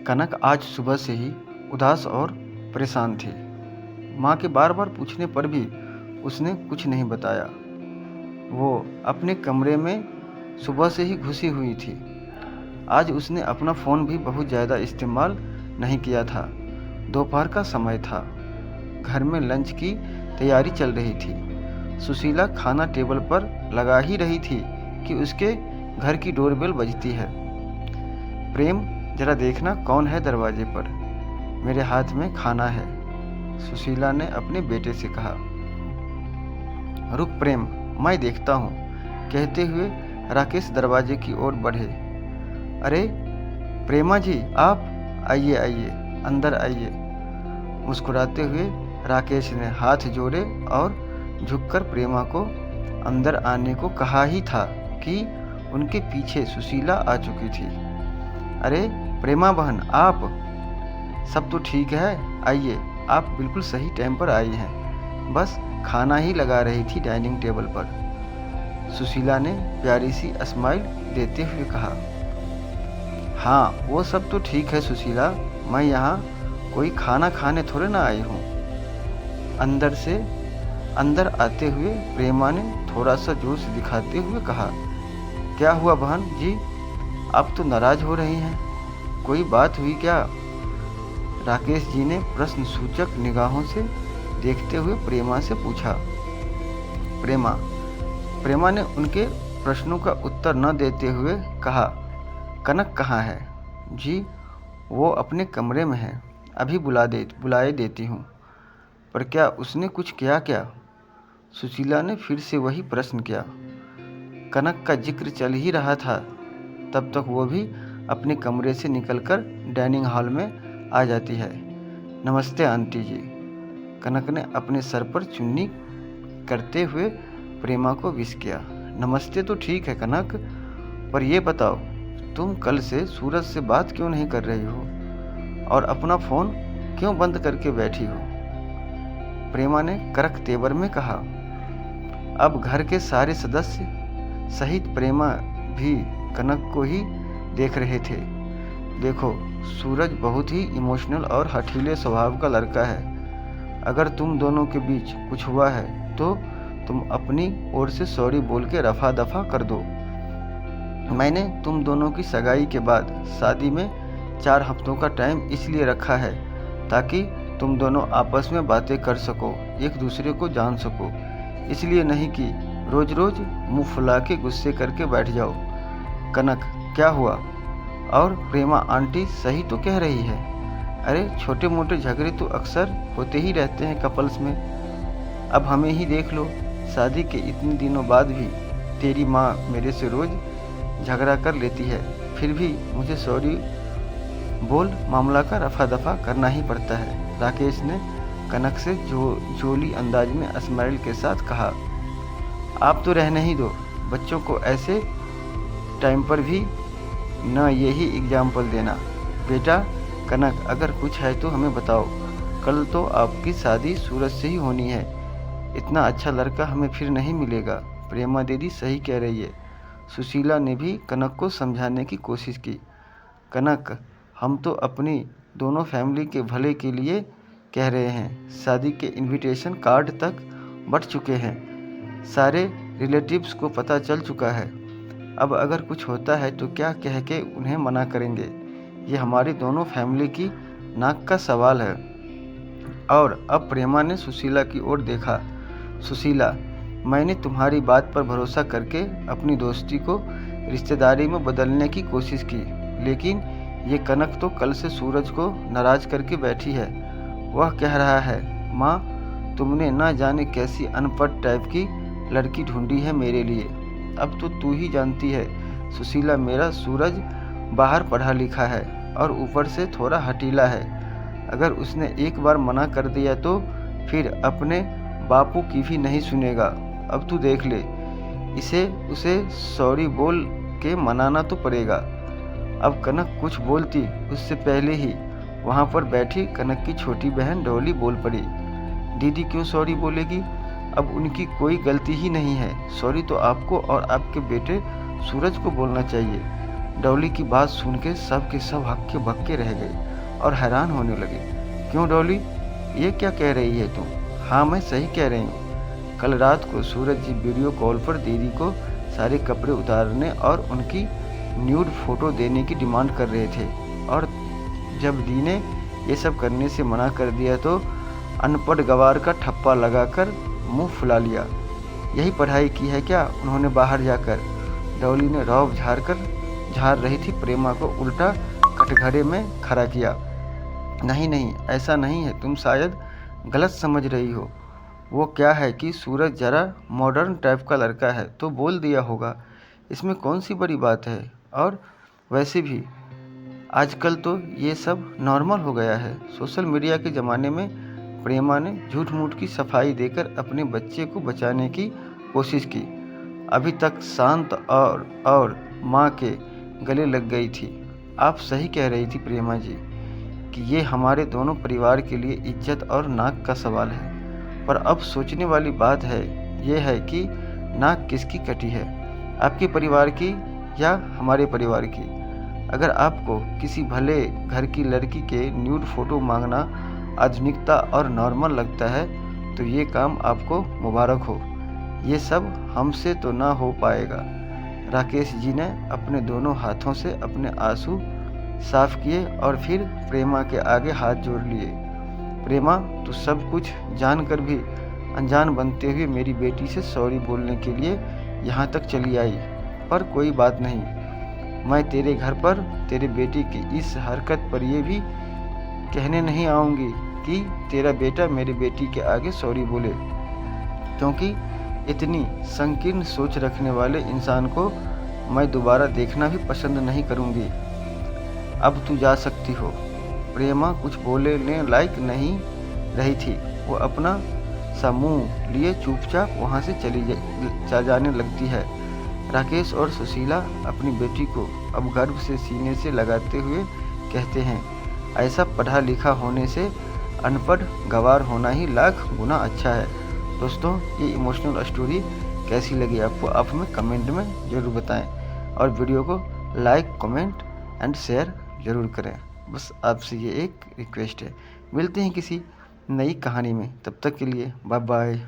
कनक आज सुबह से ही उदास और परेशान थी। माँ के बार बार पूछने पर भी उसने कुछ नहीं बताया। वो अपने कमरे में सुबह से ही घुसी हुई थी। आज उसने अपना फ़ोन भी बहुत ज़्यादा इस्तेमाल नहीं किया था। दोपहर का समय था। घर में लंच की तैयारी चल रही थी। सुशीला खाना टेबल पर लगा ही रही थी कि उसके घर की डोरबेल बजती है। प्रेम, जरा देखना कौन है दरवाजे पर। मेरे हाथ में खाना है, सुशीला ने अपने बेटे से कहा। रुक प्रेम, मैं देखता हूँ, कहते हुए राकेश दरवाजे की ओर बढ़े। अरे प्रेमा जी, आप आइए आइए, अंदर आइए। मुस्कुराते हुए राकेश ने हाथ जोड़े और झुककर प्रेमा को अंदर आने को कहा ही था कि उनके पीछे सुशीला आ चुकी थी। अरे प्रेमा बहन, आप, सब तो ठीक है, आइए, आप बिल्कुल सही टाइम पर आई हैं। बस खाना ही लगा रही थी डाइनिंग टेबल पर, सुशीला ने प्यारी सी स्माइल देते हुए कहा। हाँ, वो सब तो ठीक है सुशीला, मैं यहाँ कोई खाना खाने थोड़े ना आई हूँ। अंदर आते हुए प्रेमा ने थोड़ा सा जोश दिखाते हुए कहा। क्या हुआ बहन जी, आप तो नाराज हो रही हैं, कोई बात हुई क्या? राकेश जी ने प्रश्न सूचक निगाहों से देखते हुए प्रेमा से पूछा। प्रेमा ने उनके प्रश्नों का उत्तर न देते हुए कहा, कनक कहाँ है? जी, वो अपने कमरे में है, अभी बुलाए देती हूँ। पर क्या उसने कुछ किया क्या? सुशीला ने फिर से वही प्रश्न किया। कनक का जिक्र चल ही रहा था, तब तक वो भी अपने कमरे से निकलकर डाइनिंग हॉल में आ जाती है। नमस्ते आंटी जी, कनक ने अपने सर पर चुन्नी करते हुए प्रेमा को विश किया। नमस्ते तो ठीक है कनक, पर ये बताओ, तुम कल से सूरज से बात क्यों नहीं कर रही हो और अपना फ़ोन क्यों बंद करके बैठी हो? प्रेमा ने कड़क तेवर में कहा। अब घर के सारे सदस्य सहित प्रेमा भी कनक को ही देख रहे थे। देखो, सूरज बहुत ही इमोशनल और हठीले स्वभाव का लड़का है। अगर तुम दोनों के बीच कुछ हुआ है तो तुम अपनी ओर से सॉरी बोल के रफा दफा कर दो। मैंने तुम दोनों की सगाई के बाद शादी में 4 हफ्तों का टाइम इसलिए रखा है ताकि तुम दोनों आपस में बातें कर सको, एक दूसरे को जान सको, इसलिए नहीं कि रोज रोज मुंह फुला के गुस्से करके बैठ जाओ। कनक, क्या हुआ? और प्रेमा आंटी सही तो कह रही है। अरे छोटे मोटे झगड़े तो अक्सर होते ही रहते हैं कपल्स में। अब हमें ही देख लो, शादी के इतने दिनों बाद भी तेरी माँ मेरे से रोज झगड़ा कर लेती है, फिर भी मुझे सॉरी बोल मामला का रफा दफा करना ही पड़ता है। राकेश ने कनक से जोली अंदाज में स्माइल के साथ कहा। आप तो रहने ही दो, बच्चों को ऐसे टाइम पर भी न यही एग्जाम्पल देना। बेटा कनक, अगर कुछ है तो हमें बताओ, कल तो आपकी शादी सूरज से ही होनी है, इतना अच्छा लड़का हमें फिर नहीं मिलेगा। प्रेमा दीदी सही कह रही है। सुशीला ने भी कनक को समझाने की कोशिश की। कनक, हम तो अपनी दोनों फैमिली के भले के लिए कह रहे हैं। शादी के इनविटेशन कार्ड तक बट चुके हैं, सारे रिलेटिव्स को पता चल चुका है। अब अगर कुछ होता है तो क्या कह के उन्हें मना करेंगे? ये हमारी दोनों फैमिली की नाक का सवाल है। और अब प्रेमा ने सुशीला की ओर देखा। सुशीला, मैंने तुम्हारी बात पर भरोसा करके अपनी दोस्ती को रिश्तेदारी में बदलने की कोशिश की, लेकिन ये कनक तो कल से सूरज को नाराज करके बैठी है। वह कह रहा है, माँ तुमने ना जाने कैसी अनपढ़ टाइप की लड़की ढूंढी है मेरे लिए। अब तो तू ही जानती है सुशीला, मेरा सूरज बाहर पढ़ा लिखा है और ऊपर से थोड़ा हठीला है। अगर उसने एक बार मना कर दिया तो फिर अपने बापू की भी नहीं सुनेगा। अब तू देख ले, उसे सॉरी बोल के मनाना तो पड़ेगा। अब कनक कुछ बोलती उससे पहले ही वहाँ पर बैठी कनक की छोटी बहन डॉली बोल पड़ी। दीदी क्यों सॉरी बोलेगी? अब उनकी कोई गलती ही नहीं है। सॉरी तो आपको और आपके बेटे सूरज को बोलना चाहिए। डॉली की बात सुन के सब हक्के बक्के रह गए और हैरान होने लगे। क्यों डॉली, ये क्या कह रही है तुम? हाँ, मैं सही कह रही हूँ। कल रात को सूरज जी वीडियो कॉल पर दीदी को सारे कपड़े उतारने और उनकी न्यूड फोटो देने की डिमांड कर रहे थे, और जब दी ने ये सब करने से मना कर दिया तो अनपढ़ गवार का ठप्पा लगाकर मुंह फुला लिया। यही पढ़ाई की है क्या उन्होंने बाहर जाकर? डॉली ने रौब झाड़ रही थी प्रेमा को उल्टा कटघरे में खड़ा किया। नहीं नहीं, ऐसा नहीं है, तुम शायद गलत समझ रही हो। वो क्या है कि सूरज जरा मॉडर्न टाइप का लड़का है तो बोल दिया होगा, इसमें कौन सी बड़ी बात है। और वैसे भी आजकल तो ये सब नॉर्मल हो गया है। सोशल मीडिया के ज़माने में प्रेमा ने झूठ मूठ की सफाई देकर अपने बच्चे को बचाने की कोशिश की। अभी तक शांत और माँ के गले लग गई थी। आप सही कह रही थी प्रेमा जी कि ये हमारे दोनों परिवार के लिए इज्जत और नाक का सवाल है। पर अब सोचने वाली बात ये है कि नाक किसकी कटी है, आपके परिवार की या हमारे परिवार की? अगर आपको किसी भले घर की लड़की के न्यूड फोटो मांगना आधुनिकता और नॉर्मल लगता है तो ये काम आपको मुबारक हो। ये सब हमसे तो ना हो पाएगा। राकेश जी ने अपने दोनों हाथों से अपने आंसू साफ किए और फिर प्रेमा के आगे हाथ जोड़ लिए। प्रेमा, तू सब कुछ जानकर भी अनजान बनते हुए मेरी बेटी से सॉरी बोलने के लिए यहाँ तक चली आई, पर कोई बात नहीं। मैं तेरे घर पर तेरे बेटी की इस हरकत पर ये भी कहने नहीं आऊँगी कि तेरा बेटा मेरी बेटी के आगे सॉरी बोले, क्योंकि इतनी संकीर्ण सोच रखने वाले इंसान को मैं दोबारा देखना भी पसंद नहीं करूँगी। अब तू जा सकती हो। प्रेमा कुछ बोलने लायक नहीं रही थी। वो अपना सा मुँह लिए चुपचाप वहाँ से चल जाने लगती है। राकेश और सुशीला अपनी बेटी को अब गर्व से सीने से लगाते हुए कहते हैं, ऐसा पढ़ा लिखा होने से अनपढ़ गंवार होना ही लाख गुना अच्छा है। दोस्तों, ये इमोशनल स्टोरी कैसी लगी आपको, आप हमें कमेंट में ज़रूर बताएं और वीडियो को लाइक, कमेंट एंड शेयर ज़रूर करें। बस आपसे ये एक रिक्वेस्ट है। मिलते हैं किसी नई कहानी में, तब तक के लिए बाय बाय।